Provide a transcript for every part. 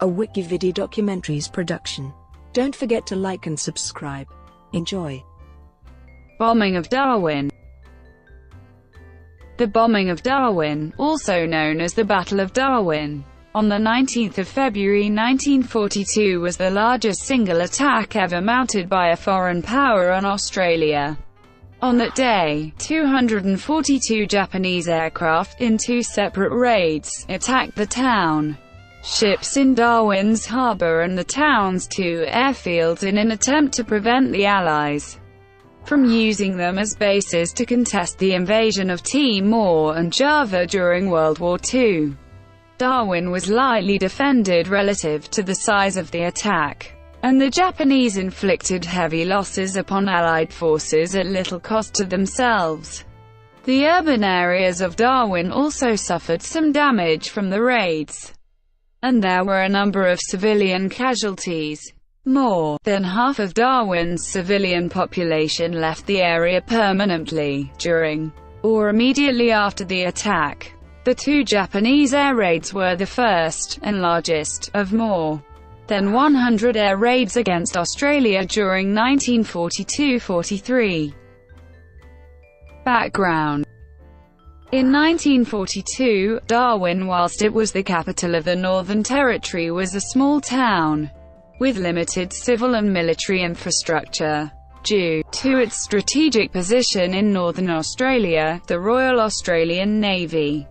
a WikiVidi documentaries production. Don't forget to like and subscribe. Enjoy. Bombing of Darwin. The Bombing of Darwin, also known as the Battle of Darwin, on the 19th of February 1942 was the largest single attack ever mounted by a foreign power on Australia. On that day, 242 Japanese aircraft, in two separate raids, attacked the town ships in Darwin's harbour and the town's two airfields in an attempt to prevent the Allies from using them as bases to contest the invasion of Timor and Java during World War II. Darwin was lightly defended relative to the size of the attack, and the Japanese inflicted heavy losses upon Allied forces at little cost to themselves. The urban areas of Darwin also suffered some damage from the raids, and there were a number of civilian casualties. More than half of Darwin's civilian population left the area permanently, during or immediately after the attack. The two Japanese air raids were the first, and largest, of more than 100 air raids against Australia during 1942–43. Background. In 1942, Darwin, whilst it was the capital of the Northern Territory, was a small town with limited civil and military infrastructure. Due to its strategic position in northern Australia, the Royal Australian Navy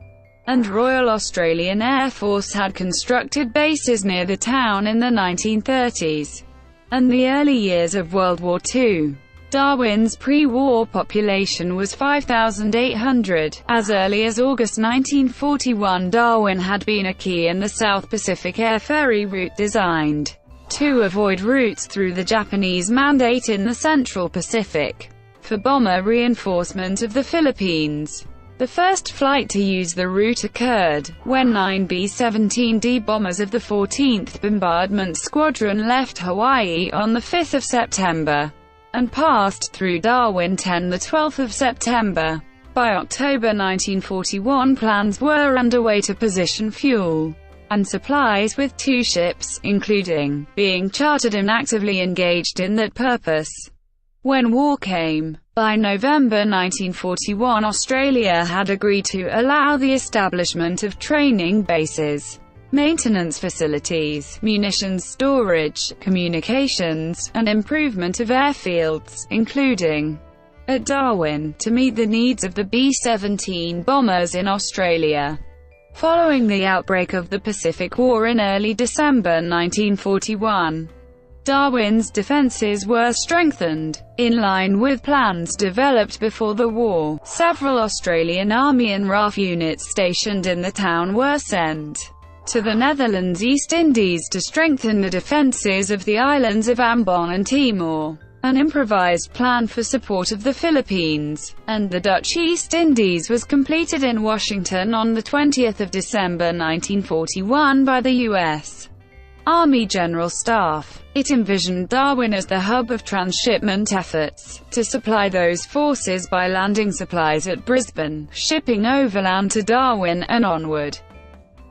and Royal Australian Air Force had constructed bases near the town in the 1930s and the early years of World War II. Darwin's pre-war population was 5,800. As early as August 1941, Darwin had been a key in the South Pacific air ferry route designed to avoid routes through the Japanese Mandate in the Central Pacific for bomber reinforcement of the Philippines. The first flight to use the route occurred when 9 B-17D bombers of the 14th Bombardment Squadron left Hawaii on 5 September and passed through Darwin 12 September. By October 1941, plans were underway to position fuel and supplies with two ships, including being chartered and actively engaged in that purpose when war came. By November 1941, Australia had agreed to allow the establishment of training bases, maintenance facilities, munitions storage, communications, and improvement of airfields, including at Darwin, to meet the needs of the B-17 bombers in Australia. Following the outbreak of the Pacific War in early December 1941, Darwin's defences were strengthened. In line with plans developed before the war, several Australian Army and RAF units stationed in the town were sent to the Netherlands East Indies to strengthen the defences of the islands of Ambon and Timor. An improvised plan for support of the Philippines and the Dutch East Indies was completed in Washington on 20 December 1941 by the U.S. Army General Staff. It envisioned Darwin as the hub of transshipment efforts, to supply those forces by landing supplies at Brisbane, shipping overland to Darwin, and onward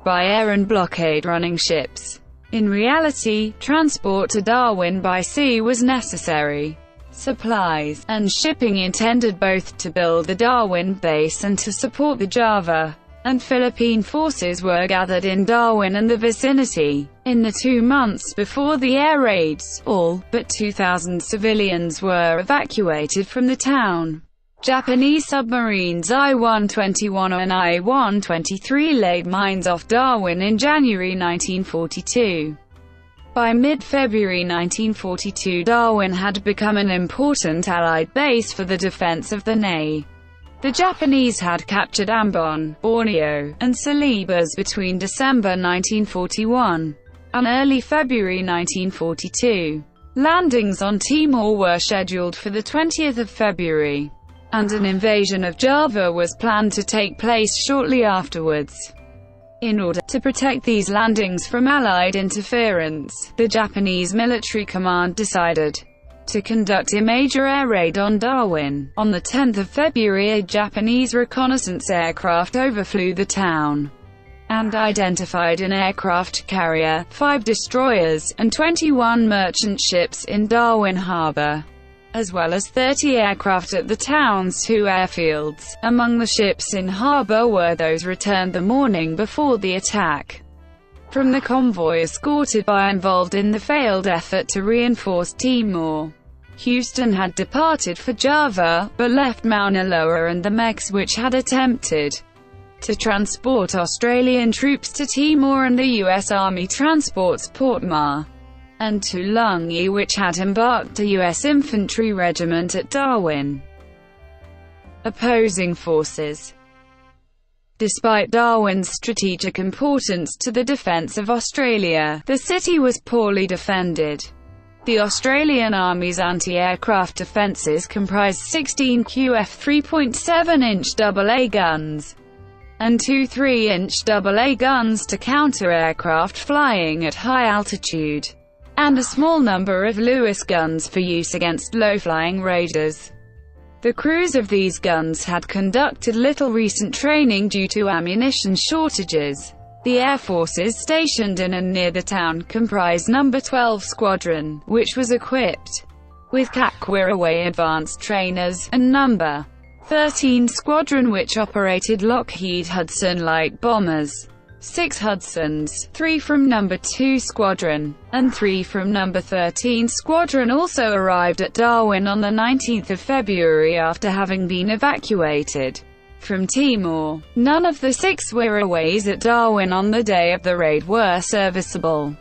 by air and blockade-running ships. In reality, transport to Darwin by sea was necessary. Supplies and shipping intended both to build the Darwin base and to support the Java and Philippine forces were gathered in Darwin and the vicinity. In the 2 months before the air raids, all but 2,000 civilians were evacuated from the town. Japanese submarines I-121 and I-123 laid mines off Darwin in January 1942. By mid-February 1942, Darwin had become an important Allied base for the defense of the NE. The Japanese had captured Ambon, Borneo, and Celebes between December 1941 and early February 1942. Landings on Timor were scheduled for 20 February. And an invasion of Java was planned to take place shortly afterwards. In order to protect these landings from Allied interference, the Japanese military command decided to conduct a major air raid on Darwin. On 10 February, a Japanese reconnaissance aircraft overflew the town and identified an aircraft carrier, 5 destroyers, and 21 merchant ships in Darwin Harbour, as well as 30 aircraft at the town's 2 airfields. Among the ships in harbour were those returned the morning before the attack from the convoy escorted by involved in the failed effort to reinforce Timor. Houston had departed for Java, but left Mauna Loa and the Mex, which had attempted to transport Australian troops to Timor, and the U.S. Army transports Portmar and Tulungi, which had embarked a U.S. infantry regiment at Darwin. Opposing forces. Despite Darwin's strategic importance to the defence of Australia, the city was poorly defended. The Australian Army's anti-aircraft defences comprised 16 QF 3.7-inch AA guns and 2 3-inch AA guns to counter aircraft flying at high altitude, and a small number of Lewis guns for use against low-flying raiders. The crews of these guns had conducted little recent training due to ammunition shortages. The air forces stationed in and near the town comprised No. 12 Squadron, which was equipped with Kakwiraway advanced trainers, and No. 13 Squadron, which operated Lockheed Hudson light bombers. 6 Hudsons, 3 from No. 2 Squadron, and 3 from No. 13 Squadron also arrived at Darwin on the 19th of February after having been evacuated from Timor. None of the 6 wiraways at Darwin on the day of the raid were serviceable.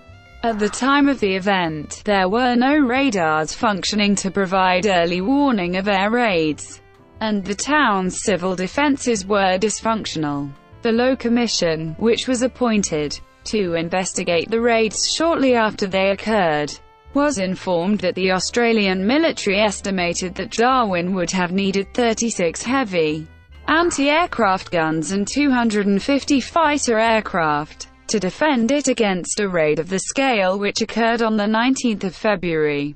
At the time of the event, there were no radars functioning to provide early warning of air raids, and the town's civil defenses were dysfunctional. The Law Commission, which was appointed to investigate the raids shortly after they occurred, was informed that the Australian military estimated that Darwin would have needed 36 heavy anti-aircraft guns and 250 fighter aircraft to defend it against a raid of the scale which occurred on the 19th of February.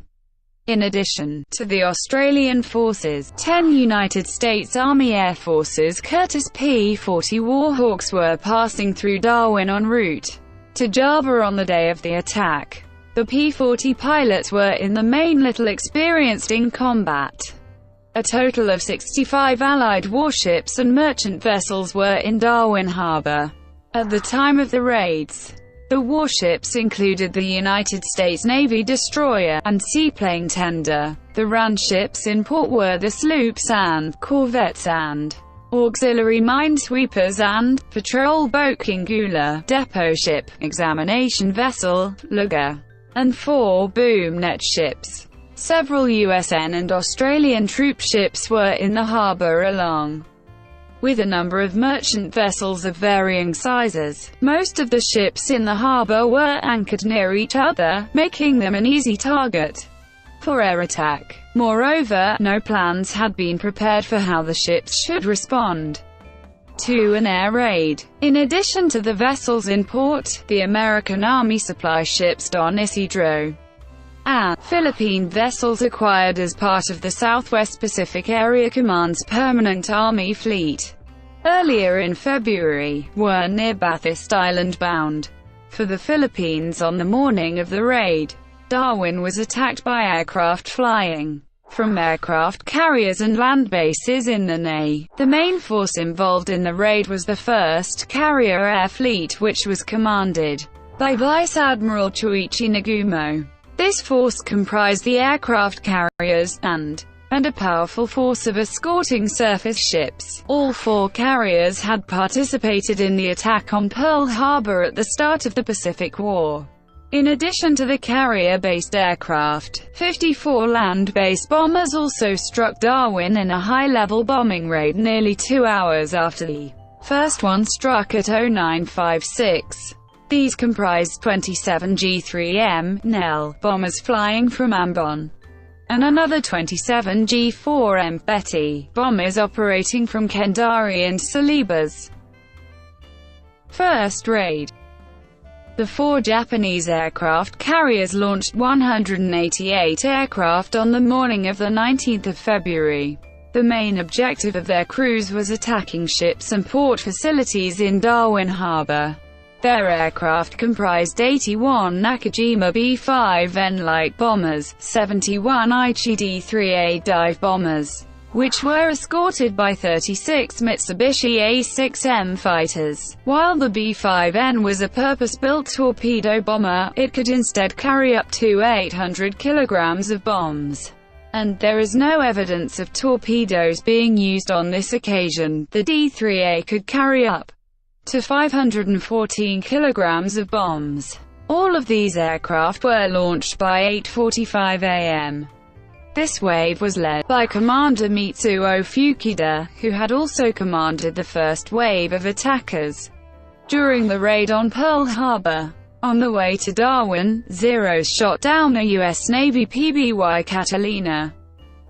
In addition to the Australian forces, 10 United States Army Air Forces Curtiss P-40 Warhawks were passing through Darwin en route to Java on the day of the attack. The P-40 pilots were in the main little experienced in combat. A total of 65 Allied warships and merchant vessels were in Darwin Harbour at the time of the raids. The warships included the United States Navy destroyer and seaplane tender. The ran-ships in port were the sloops and corvettes and auxiliary minesweepers and patrol boat Kingula, depot ship, examination vessel, lugger, and 4 boom net ships. Several USN and Australian troop ships were in the harbour along with a number of merchant vessels of varying sizes. Most of the ships in the harbour were anchored near each other, making them an easy target for air attack. Moreover, no plans had been prepared for how the ships should respond to an air raid. In addition to the vessels in port, the American Army supply ships Don Isidro and Philippine vessels acquired as part of the Southwest Pacific Area Command's Permanent Army Fleet earlier in February, were near Bathurst Island bound for the Philippines on the morning of the raid. Darwin was attacked by aircraft flying from aircraft carriers and land bases in the NA. The main force involved in the raid was the 1st Carrier Air Fleet, which was commanded by Vice Admiral Chuichi Nagumo. This force comprised the aircraft carriers, and a powerful force of escorting surface ships. All 4 carriers had participated in the attack on Pearl Harbor at the start of the Pacific War. In addition to the carrier-based aircraft, 54 land-based bombers also struck Darwin in a high-level bombing raid nearly 2 hours after the first one struck at 0956. These comprised 27 G3M Nell bombers flying from Ambon, and another 27 G4M Betty bombers operating from Kendari and Salibas. First raid. The 4 Japanese aircraft carriers launched 188 aircraft on the morning of the 19th of February. The main objective of their crews was attacking ships and port facilities in Darwin Harbour. Their aircraft comprised 81 Nakajima B-5N light bombers, 71 Aichi D-3A dive bombers, which were escorted by 36 Mitsubishi A-6M fighters. While the B-5N was a purpose-built torpedo bomber, it could instead carry up to 800 kilograms of bombs. And there is no evidence of torpedoes being used on this occasion. The D-3A could carry up to 514 kilograms of bombs. All of these aircraft were launched by 8:45 a.m. This wave was led by Commander Mitsuo Fukuda, who had also commanded the first wave of attackers during the raid on Pearl Harbor. On the way to Darwin, Zeros shot down a U.S. Navy PBY Catalina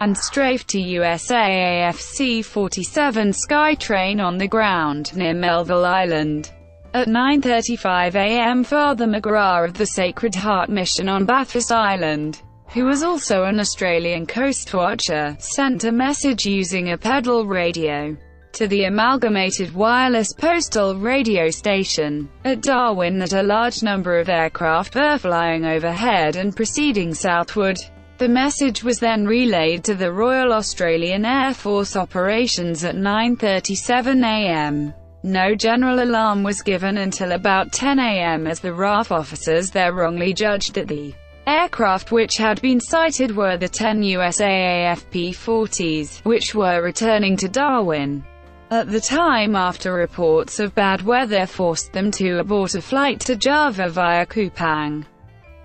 and strafed a USAAF C-47 Skytrain on the ground near Melville Island. At 9:35 a.m. Father McGrath of the Sacred Heart Mission on Bathurst Island, who was also an Australian coastwatcher, sent a message using a pedal radio to the Amalgamated Wireless Postal Radio Station at Darwin that a large number of aircraft were flying overhead and proceeding southward. The message was then relayed to the Royal Australian Air Force Operations at 9:37 a.m. No general alarm was given until about 10 a.m. as the RAF officers there wrongly judged that the aircraft which had been sighted were the 10 USAAF P-40s, which were returning to Darwin. At the time, after reports of bad weather forced them to abort a flight to Java via Kupang,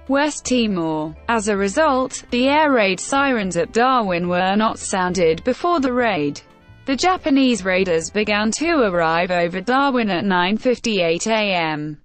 West Timor. As a result, the air raid sirens at Darwin were not sounded before the raid. The Japanese raiders began to arrive over Darwin at 9:58 a.m.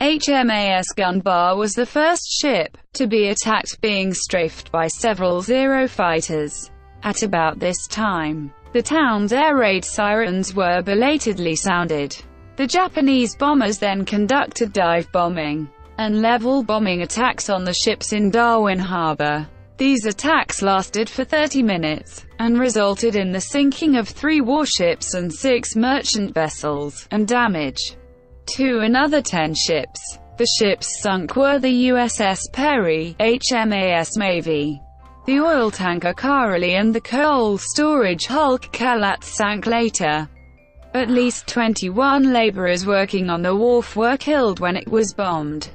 HMAS Gunbar was the first ship to be attacked, being strafed by several Zero fighters. At about this time, the town's air raid sirens were belatedly sounded. The Japanese bombers then conducted dive bombing and level bombing attacks on the ships in Darwin Harbour. These attacks lasted for 30 minutes, and resulted in the sinking of 3 warships and 6 merchant vessels, and damage to another 10 ships. The ships sunk were the USS Perry, HMAS Mavie, the oil tanker Kareli and the coal storage hulk Kalat sank later. At least 21 laborers working on the wharf were killed when it was bombed.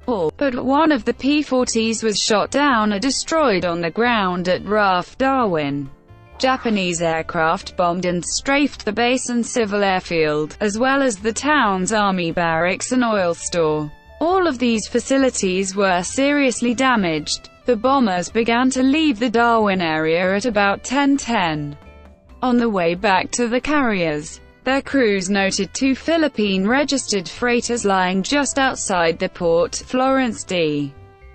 All but one of the P-40s was shot down or destroyed on the ground at RAF Darwin. Japanese aircraft bombed and strafed the base and civil airfield, as well as the town's army barracks and oil store. All of these facilities were seriously damaged. The bombers began to leave the Darwin area at about 10:10. On the way back to the carriers, their crews noted 2 Philippine-registered freighters lying just outside the port, Florence D.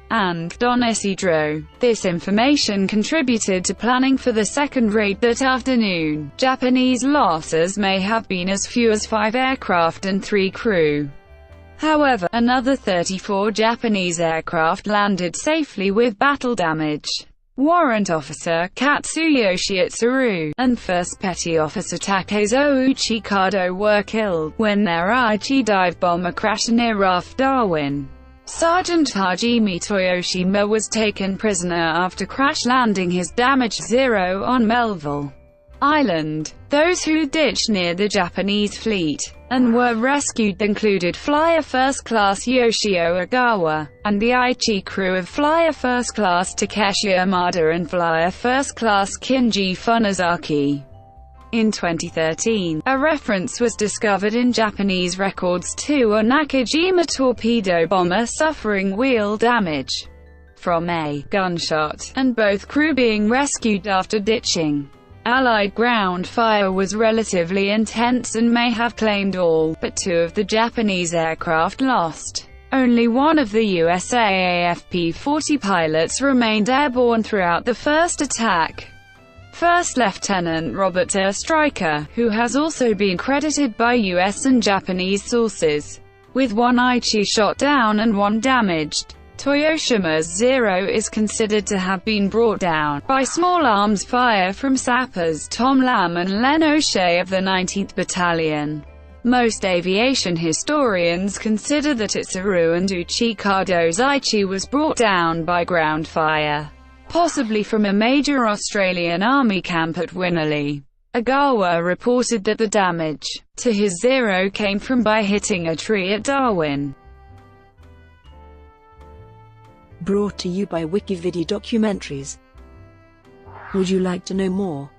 and Don Isidro. This information contributed to planning for the second raid that afternoon. Japanese losses may have been as few as 5 aircraft and 3 crew. However, another 34 Japanese aircraft landed safely with battle damage. Warrant Officer Katsuyoshi Itsuru and First Petty Officer Takezo Uchikado were killed when their Aichi dive bomber crashed near RAF Darwin. Sergeant Hajime Toyoshima was taken prisoner after crash-landing his damaged Zero on Melville Island. Those who ditched near the Japanese fleet and were rescued included Flyer First Class Yoshio Ogawa, and the Aichi crew of Flyer First Class Takeshi Amada and Flyer First Class Kinji Funazaki. In 2013, a reference was discovered in Japanese records to a Nakajima torpedo bomber suffering wheel damage from a gunshot, and both crew being rescued after ditching. Allied ground fire was relatively intense and may have claimed all but 2 of the Japanese aircraft lost. Only one of the USAAF P-40 pilots remained airborne throughout the first attack. First Lieutenant Robert R. Stryker, who has also been credited by US and Japanese sources with 1 Aichi shot down and 1 damaged. Toyoshima's Zero is considered to have been brought down by small arms fire from sappers Tom Lamb and Len O'Shea of the 19th Battalion. Most aviation historians consider that Itsuru and Uchikado Zaichi was brought down by ground fire, possibly from a major Australian army camp at Winnerley. Ogawa reported that the damage to his Zero came from by hitting a tree at Darwin. Brought to you by WikiVidi Documentaries. Would you like to know more?